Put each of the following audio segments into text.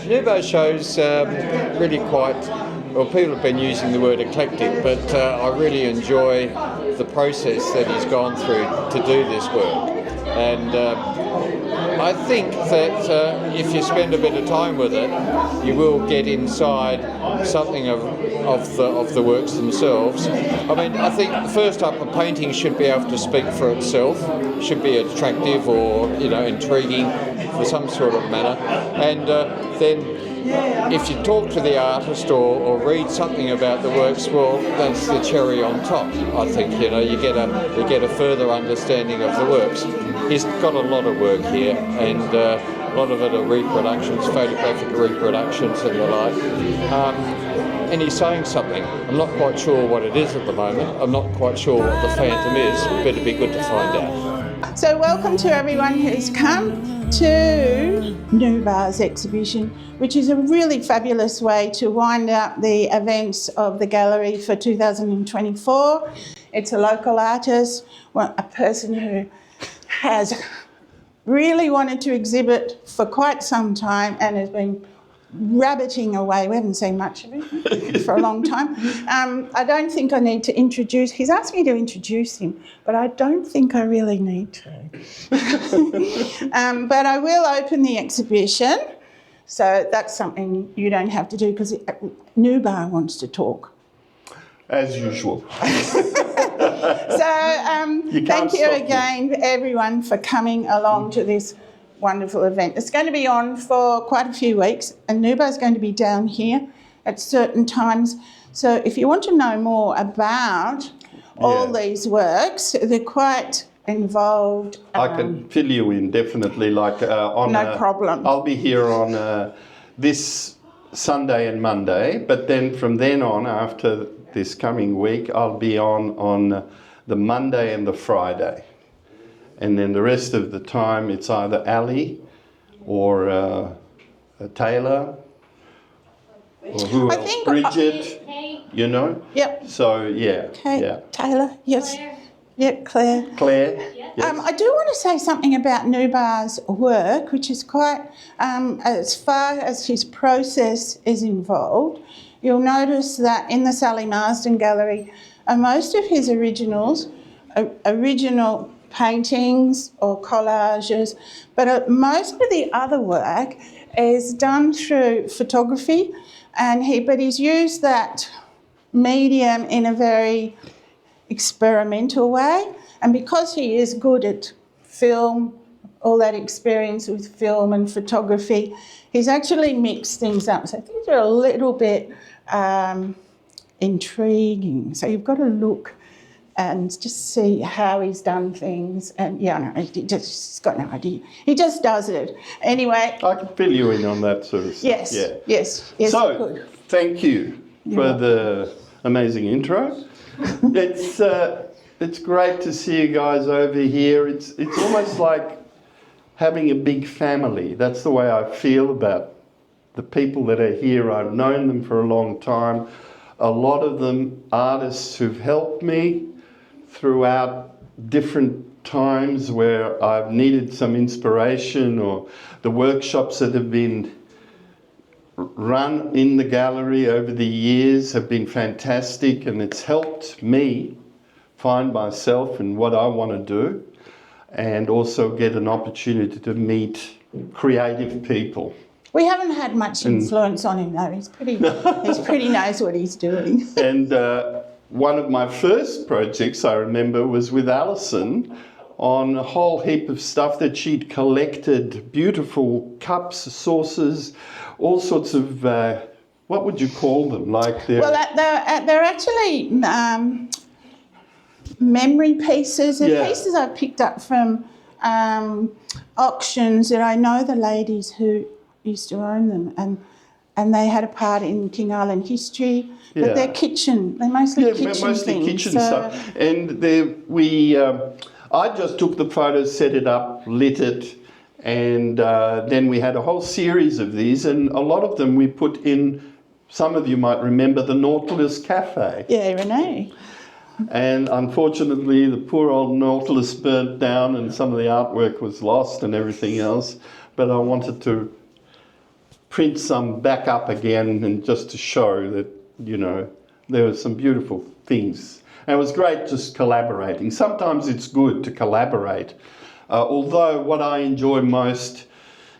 Nouveau shows really quite, well, people have been using the word eclectic, but I really enjoy the process that he's gone through to do this work. And I think that if you spend a bit of time with it, you will get inside something of the works themselves. I mean, I think first up, a painting should be able to speak for itself, should be attractive or, intriguing for some sort of manner. And then if you talk to the artist or read something about the works, well, that's the cherry on top. I think you get a further understanding of the works. He's got a lot of work here, and a lot of it are reproductions, photographic reproductions and the like. And he's saying something. I'm not quite sure what it is at the moment. I'm not quite sure what the phantom is, but it'd be good to find out. So welcome to everyone who's come to Nouveau's exhibition, which is a really fabulous way to wind up the events of the gallery for 2024. It's a local artist, a person who has really wanted to exhibit for quite some time and has been rabbiting away. We haven't seen much of him for a long time. I don't think I need to introduce, he's asked me to introduce him, but I don't think I really need to. But I will open the exhibition, so that's something you don't have to do because Nouveau wants to talk. As usual. So thank you again, everyone, for coming along to this wonderful event. It's going to be on for quite a few weeks, and Nouveau's going to be down here at certain times. So if you want to know more about all these works, they're quite involved. I can fill you in, definitely. No problem. I'll be here on this Sunday and Monday, but then from then on, after this coming week, I'll be on the Monday and the Friday. And then the rest of the time, it's either Ali or Taylor or who else? Bridget, Yep. So, yeah. Okay. Yeah. Taylor, yes. Claire. Yep, Claire. Claire. Yes. I do want to say something about Nouveau's work, which is quite, as far as his process is involved, you'll notice that in the Sally Marsden Gallery, most of his original paintings or collages, but most of the other work is done through photography, but he's used that medium in a very experimental way, and because he is good at film, all that experience with film and photography, he's actually mixed things up. So things are a little bit intriguing. So you've got to look and just see how he's done things. And he's got no idea. He just does it. Anyway. I can fill you in on that sort of stuff. Yes, yeah. yes. So, thank you for the amazing intro. It's great to see you guys over here. It's almost like having a big family. That's the way I feel about the people that are here. I've known them for a long time. A lot of them artists who've helped me throughout different times where I've needed some inspiration, or the workshops that have been run in the gallery over the years have been fantastic, and it's helped me find myself and what I want to do, and also get an opportunity to meet creative people. We haven't had much influence on him though. He's pretty knows what he's doing. And one of my first projects I remember was with Alison on a whole heap of stuff that she'd collected, beautiful cups, saucers, all sorts of, what would you call them? They're actually memory pieces. They're pieces I've picked up from auctions that I know the ladies who used to own them, and they had a part in King Island history. But they're mostly kitchen stuff. And I just took the photos, set it up, lit it, and then we had a whole series of these, and a lot of them we put in, some of you might remember, the Nautilus Cafe. Yeah, Renee. And unfortunately, the poor old Nautilus burnt down and some of the artwork was lost and everything else. But I wanted to print some back up again, and just to show that, you know, there were some beautiful things. And it was great just collaborating. Sometimes it's good to collaborate, although what I enjoy most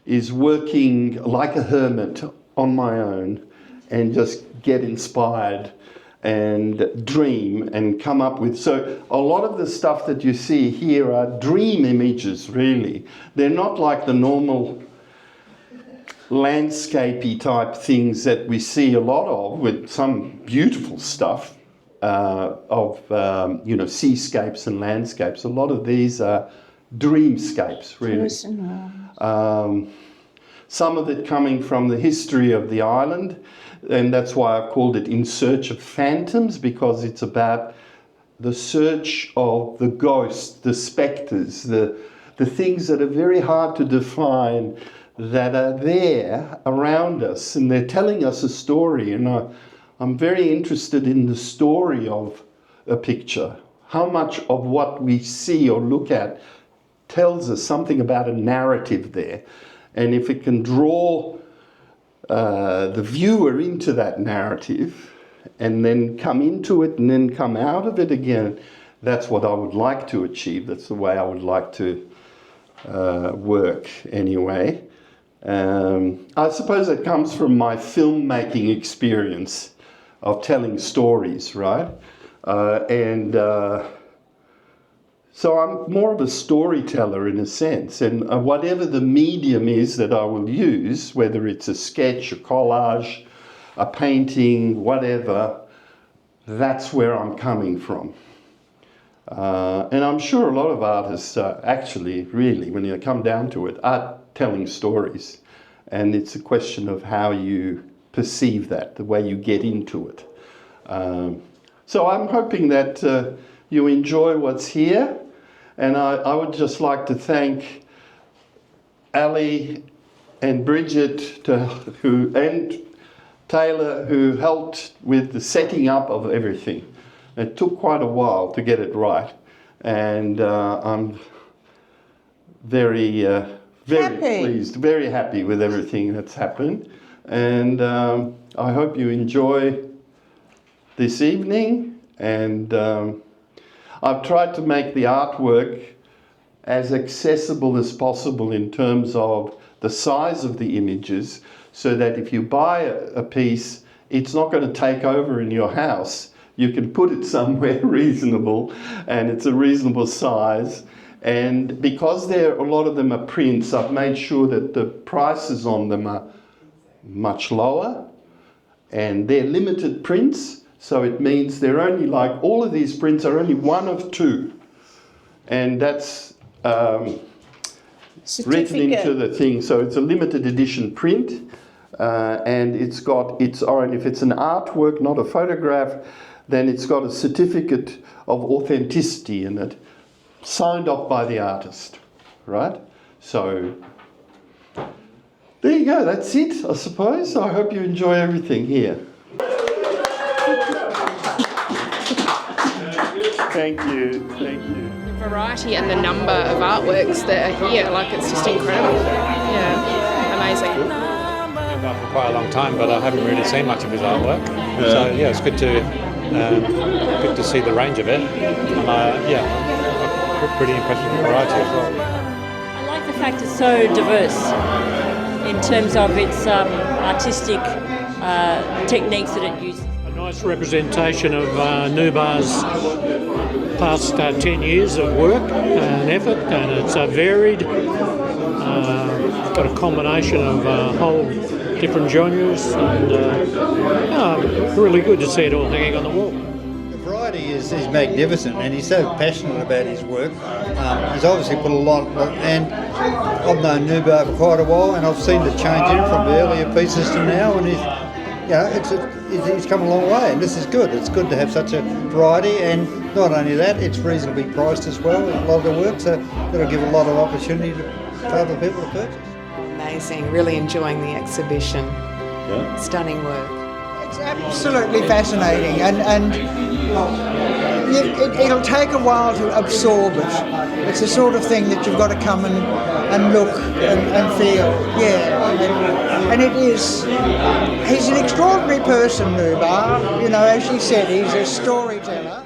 is working like a hermit on my own and just get inspired and dream and come up with. So a lot of the stuff that you see here are dream images, really. They're not like the normal landscapey type things that we see a lot of, with some beautiful stuff of you know, seascapes and landscapes. A lot of these are dreamscapes, really. Some of it coming from the history of the island, and that's why I've called it In Search of Phantoms, because it's about the search of the ghosts, the spectres, the things that are very hard to define, that are there around us, and they're telling us a story. And I'm very interested in the story of a picture. How much of what we see or look at tells us something about a narrative there. And if it can draw the viewer into that narrative and then come into it and then come out of it again, that's what I would like to achieve. That's the way I would like to work anyway. I suppose it comes from my filmmaking experience of telling stories, right? So I'm more of a storyteller in a sense, and whatever the medium is that I will use, whether it's a sketch, a collage, a painting, whatever, that's where I'm coming from. And I'm sure a lot of artists actually, really, when you come down to it, are telling stories. And it's a question of how you perceive that, the way you get into it. So I'm hoping that you enjoy what's here. And I would just like to thank Ali and Bridget and Taylor, who helped with the setting up of everything. It took quite a while to get it right. And I'm very pleased, very happy with everything that's happened. And I hope you enjoy this evening. And I've tried to make the artwork as accessible as possible in terms of the size of the images, so that if you buy a piece, it's not going to take over in your house. You can put it somewhere reasonable, and it's a reasonable size. And because a lot of them are prints, I've made sure that the prices on them are much lower, and they're limited prints. So it means they're only, like, all of these prints are only one of two. And that's written into the thing. So it's a limited edition print. And it's got its own, if it's an artwork, not a photograph, then it's got a certificate of authenticity in it, signed off by the artist, right? So there you go, that's it, I suppose. I hope you enjoy everything here. Thank you, thank you. The variety and the number of artworks that are here, like, it's just incredible. Yeah, amazing. I've been going for quite a long time, but I haven't really seen much of his artwork. Yeah. So yeah, it's good to see the range of it. And I'm pretty impressed with the variety as well. I like the fact it's so diverse in terms of its artistic techniques that it uses. A nice representation of Nubar's past 10 years of work and effort, and it's varied. It's got a combination of whole different genres, and really good to see it all hanging on the wall. The variety is magnificent, and he's so passionate about his work. He's obviously put a lot, and I've known Nubar for quite a while, and I've seen the change in from the earlier pieces to now, and he's come a long way, and this is good. It's good to have such a variety, and not only that, it's reasonably priced as well, a lot of the work, so that'll give a lot of opportunity for other people to purchase. Amazing, really enjoying the exhibition. Yeah. Stunning work. It's absolutely fascinating, and it'll take a while to absorb it. It's the sort of thing that you've got to come and look and feel. Yeah, and it is. He's an extraordinary person, Nubar. You know, as she said, he's a storyteller.